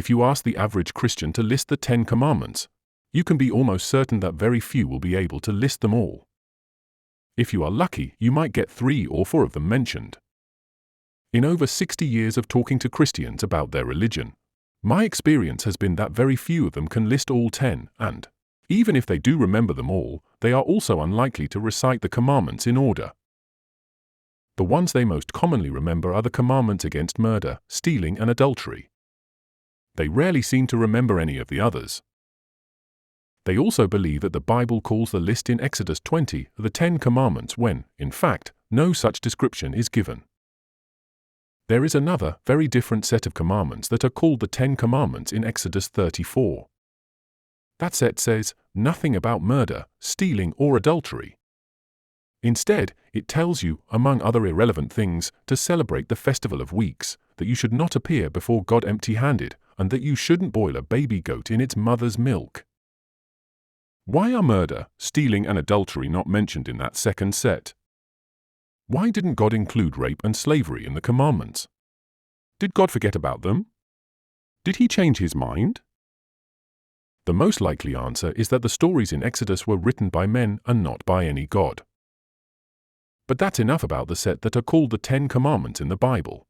If you ask the average Christian to list the 10 Commandments, you can be almost certain that very few will be able to list them all. If you are lucky, you might get 3 or 4 of them mentioned. In over 60 years of talking to Christians about their religion, my experience has been that very few of them can list all 10, and, even if they do remember them all, they are also unlikely to recite the commandments in order. The ones they most commonly remember are the commandments against murder, stealing, and adultery. They rarely seem to remember any of the others. They also believe that the Bible calls the list in Exodus 20 the 10 Commandments when, in fact, no such description is given. There is another, very different set of commandments that are called the 10 Commandments in Exodus 34. That set says nothing about murder, stealing, or adultery. Instead, it tells you, among other irrelevant things, to celebrate the Festival of Weeks, that you should not appear before God empty-handed, and that you shouldn't boil a baby goat in its mother's milk. Why are murder, stealing, and adultery not mentioned in that second set? Why didn't God include rape and slavery in the commandments? Did God forget about them? Did he change his mind? The most likely answer is that the stories in Exodus were written by men and not by any God. But that's enough about the set that are called the 10 Commandments in the Bible.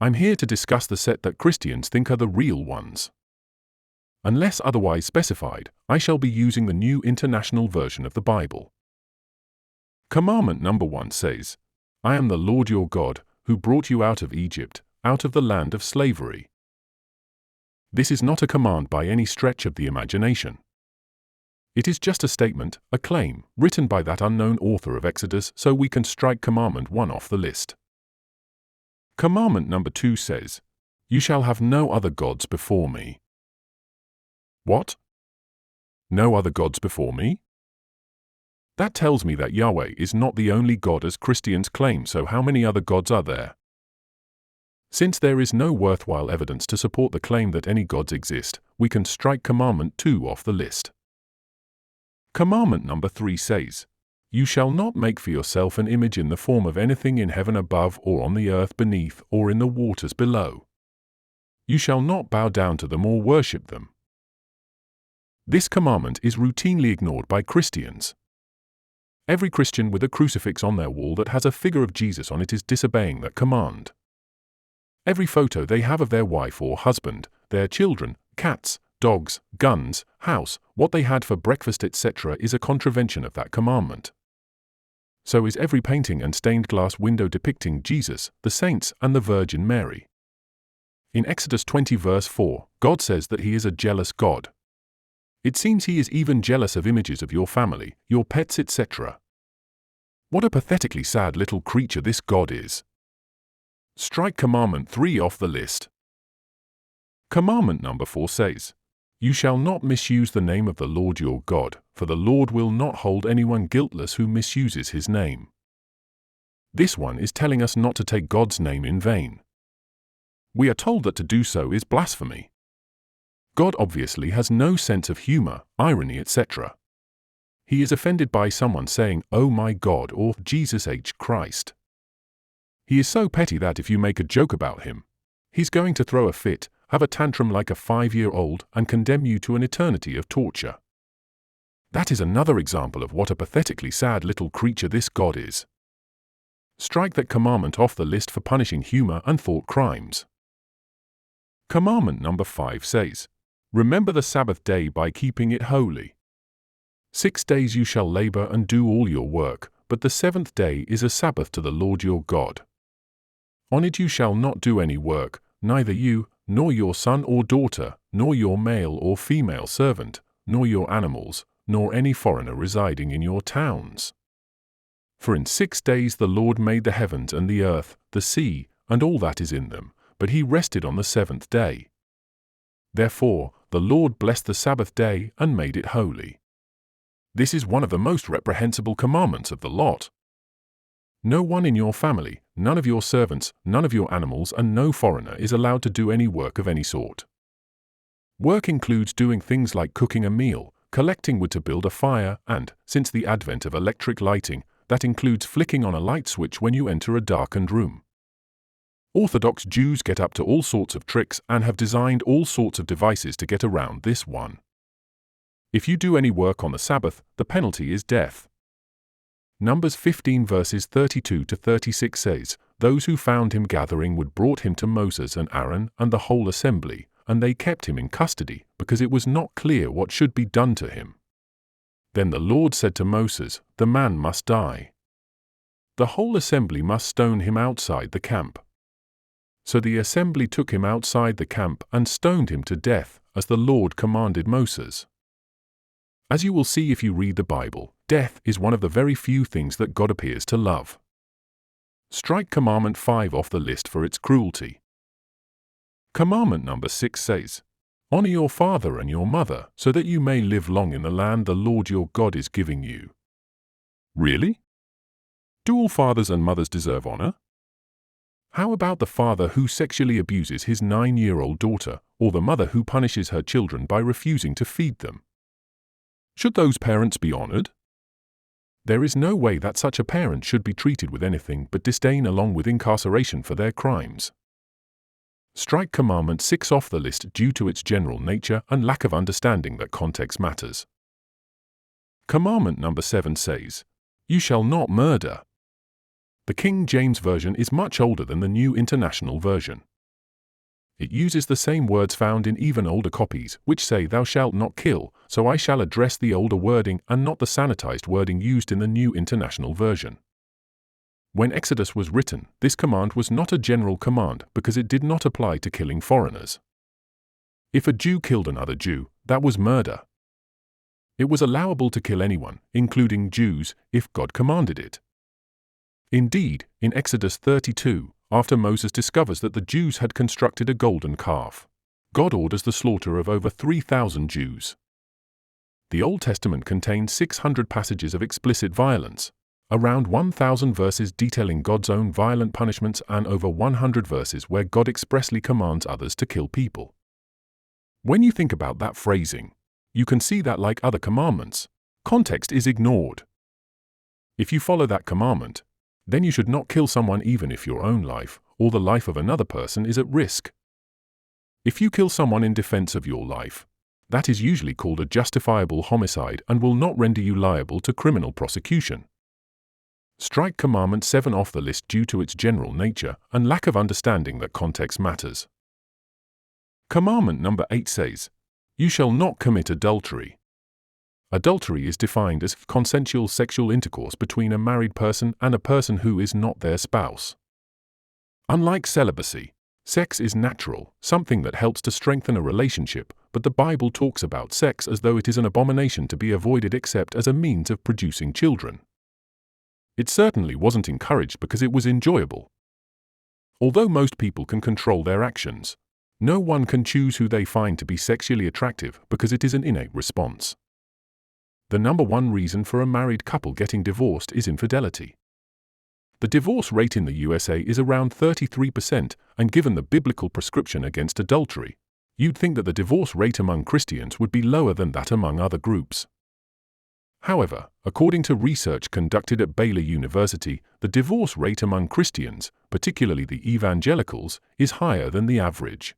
I'm here to discuss the set that Christians think are the real ones. Unless otherwise specified, I shall be using the New International Version of the Bible. Commandment number 1 says, "I am the Lord your God, who brought you out of Egypt, out of the land of slavery." This is not a command by any stretch of the imagination. It is just a statement, a claim, written by that unknown author of Exodus, so we can strike Commandment 1 off the list. Commandment number 2 says, "You shall have no other gods before me." What? No other gods before me? That tells me that Yahweh is not the only God as Christians claim, so how many other gods are there? Since there is no worthwhile evidence to support the claim that any gods exist, we can strike Commandment 2 off the list. Commandment number 3 says, "You shall not make for yourself an image in the form of anything in heaven above or on the earth beneath or in the waters below. You shall not bow down to them or worship them." This commandment is routinely ignored by Christians. Every Christian with a crucifix on their wall that has a figure of Jesus on it is disobeying that command. Every photo they have of their wife or husband, their children, cats, dogs, guns, house, what they had for breakfast, etc. is a contravention of that commandment. So is every painting and stained glass window depicting Jesus, the saints, and the Virgin Mary. In Exodus 20 verse 4, God says that he is a jealous God. It seems he is even jealous of images of your family, your pets, etc. What a pathetically sad little creature this God is. Strike Commandment 3 off the list. Commandment number 4 says, "You shall not misuse the name of the Lord your God, for the Lord will not hold anyone guiltless who misuses his name." This one is telling us not to take God's name in vain. We are told that to do so is blasphemy. God obviously has no sense of humor, irony, etc. He is offended by someone saying, "Oh my God," or "Jesus H. Christ." He is so petty that if you make a joke about him, he's going to throw a fit, have a tantrum like a 5-year-old, and condemn you to an eternity of torture. That is another example of what a pathetically sad little creature this God is. Strike that commandment off the list for punishing humor and thought crimes. Commandment number 5 says, "Remember the Sabbath day by keeping it holy. 6 days you shall labor and do all your work, but the 7th day is a Sabbath to the Lord your God. On it you shall not do any work, neither you, nor your son or daughter, nor your male or female servant, nor your animals, nor any foreigner residing in your towns. For in 6 days the Lord made the heavens and the earth, the sea, and all that is in them, but he rested on the 7th day. Therefore, the Lord blessed the Sabbath day and made it holy." This is one of the most reprehensible commandments of the lot. No one in your family, none of your servants, none of your animals, and no foreigner is allowed to do any work of any sort. Work includes doing things like cooking a meal, collecting wood to build a fire, and, since the advent of electric lighting, that includes flicking on a light switch when you enter a darkened room. Orthodox Jews get up to all sorts of tricks and have designed all sorts of devices to get around this one. If you do any work on the Sabbath, the penalty is death. Numbers 15 verses 32 to 36 says, "Those who found him gathering would brought him to Moses and Aaron and the whole assembly, and they kept him in custody, because it was not clear what should be done to him. Then the Lord said to Moses, 'The man must die. The whole assembly must stone him outside the camp.' So the assembly took him outside the camp and stoned him to death, as the Lord commanded Moses." As you will see if you read the Bible, death is one of the very few things that God appears to love. Strike Commandment 5 off the list for its cruelty. Commandment number 6 says, "Honor your father and your mother, so that you may live long in the land the Lord your God is giving you." Really? Do all fathers and mothers deserve honor? How about the father who sexually abuses his 9-year-old daughter, or the mother who punishes her children by refusing to feed them? Should those parents be honored? There is no way that such a parent should be treated with anything but disdain along with incarceration for their crimes. Strike Commandment 6 off the list due to its general nature and lack of understanding that context matters. Commandment number 7 says, "You shall not murder." The King James Version is much older than the New International Version. It uses the same words found in even older copies, which say "thou shalt not kill," so I shall address the older wording and not the sanitized wording used in the New International Version. When Exodus was written, this command was not a general command because it did not apply to killing foreigners. If a Jew killed another Jew, that was murder. It was allowable to kill anyone, including Jews, if God commanded it. Indeed, in Exodus 32, after Moses discovers that the Jews had constructed a golden calf, God orders the slaughter of over 3,000 Jews. The Old Testament contains 600 passages of explicit violence, around 1,000 verses detailing God's own violent punishments, and over 100 verses where God expressly commands others to kill people. When you think about that phrasing, you can see that, like other commandments, context is ignored. If you follow that commandment, then you should not kill someone even if your own life, or the life of another person, is at risk. If you kill someone in defense of your life, that is usually called a justifiable homicide and will not render you liable to criminal prosecution. Strike Commandment 7 off the list due to its general nature and lack of understanding that context matters. Commandment number 8 says, "You shall not commit adultery." Adultery is defined as consensual sexual intercourse between a married person and a person who is not their spouse. Unlike celibacy, sex is natural, something that helps to strengthen a relationship, but the Bible talks about sex as though it is an abomination to be avoided except as a means of producing children. It certainly wasn't encouraged because it was enjoyable. Although most people can control their actions, no one can choose who they find to be sexually attractive because it is an innate response. The number one reason for a married couple getting divorced is infidelity. The divorce rate in the USA is around 33%, and given the biblical prescription against adultery, you'd think that the divorce rate among Christians would be lower than that among other groups. However, according to research conducted at Baylor University, the divorce rate among Christians, particularly the Evangelicals, is higher than the average.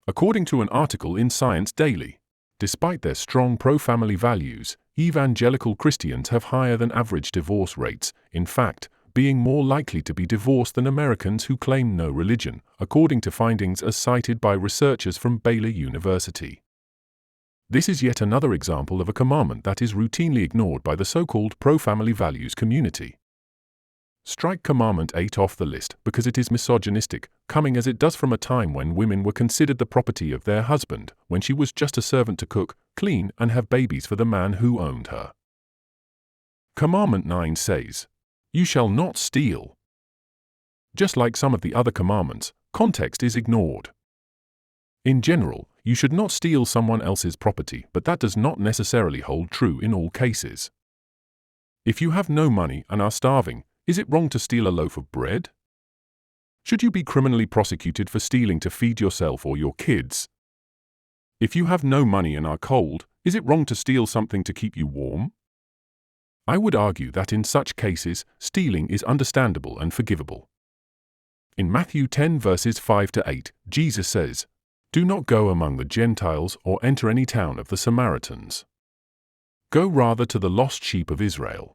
According to an article in Science Daily, despite their strong pro-family values, evangelical Christians have higher than average divorce rates, in fact, being more likely to be divorced than Americans who claim no religion, according to findings as cited by researchers from Baylor University. This is yet another example of a commandment that is routinely ignored by the so-called pro-family values community. Strike Commandment 8 off the list because it is misogynistic, coming as it does from a time when women were considered the property of their husband, when she was just a servant to cook, clean, and have babies for the man who owned her. Commandment 9 says, "You shall not steal." Just like some of the other commandments, context is ignored. In general, you should not steal someone else's property, but that does not necessarily hold true in all cases. If you have no money and are starving, is it wrong to steal a loaf of bread? Should you be criminally prosecuted for stealing to feed yourself or your kids? If you have no money and are cold, is it wrong to steal something to keep you warm? I would argue that in such cases, stealing is understandable and forgivable. In Matthew 10 verses 5 to 8, Jesus says, "Do not go among the Gentiles or enter any town of the Samaritans. Go rather to the lost sheep of Israel.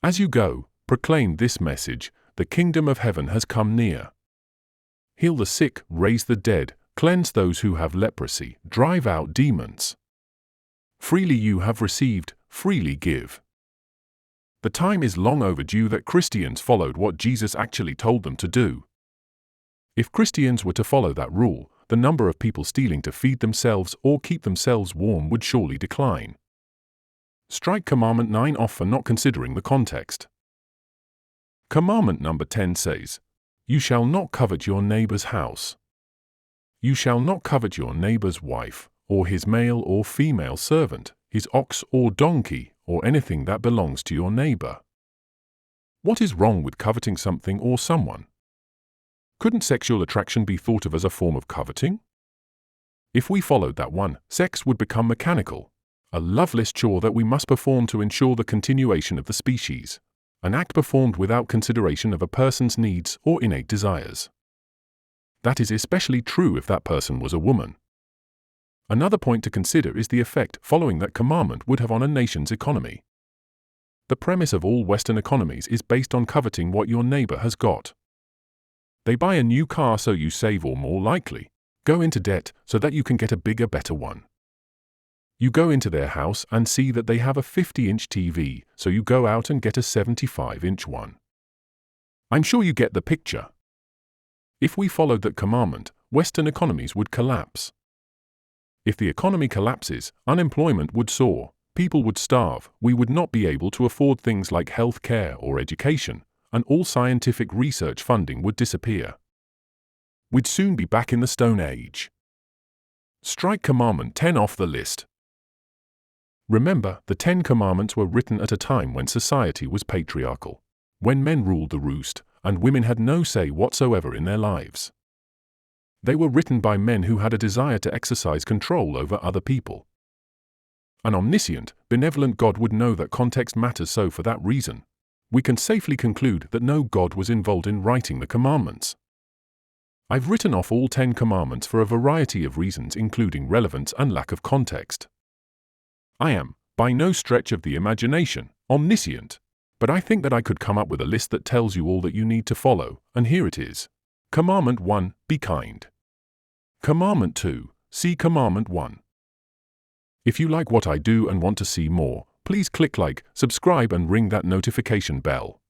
As you go, proclaim this message: the kingdom of heaven has come near. Heal the sick, raise the dead, cleanse those who have leprosy, drive out demons. Freely you have received, freely give." The time is long overdue that Christians followed what Jesus actually told them to do. If Christians were to follow that rule, the number of people stealing to feed themselves or keep themselves warm would surely decline. Strike Commandment 9 off for not considering the context. Commandment number 10 says, "You shall not covet your neighbor's house. You shall not covet your neighbor's wife, or his male or female servant, his ox or donkey, or anything that belongs to your neighbor." What is wrong with coveting something or someone? Couldn't sexual attraction be thought of as a form of coveting? If we followed that one, sex would become mechanical, a loveless chore that we must perform to ensure the continuation of the species, an act performed without consideration of a person's needs or innate desires. That is especially true if that person was a woman. Another point to consider is the effect following that commandment would have on a nation's economy. The premise of all Western economies is based on coveting what your neighbor has got. They buy a new car so you save, or more likely, go into debt so that you can get a bigger, better one. You go into their house and see that they have a 50-inch TV, so you go out and get a 75-inch one. I'm sure you get the picture. If we followed that commandment, Western economies would collapse. If the economy collapses, unemployment would soar, people would starve, we would not be able to afford things like health care or education, and all scientific research funding would disappear. We'd soon be back in the Stone Age. Strike Commandment 10 off the list. Remember, the 10 Commandments were written at a time when society was patriarchal, when men ruled the roost, and women had no say whatsoever in their lives. They were written by men who had a desire to exercise control over other people. An omniscient, benevolent God would know that context matters, so for that reason, we can safely conclude that no God was involved in writing the commandments. I've written off all 10 commandments for a variety of reasons, including relevance and lack of context. I am, by no stretch of the imagination, omniscient, but I think that I could come up with a list that tells you all that you need to follow, and here it is. Commandment 1, be kind. Commandment 2, see Commandment 1. If you like what I do and want to see more, please click like, subscribe and ring that notification bell.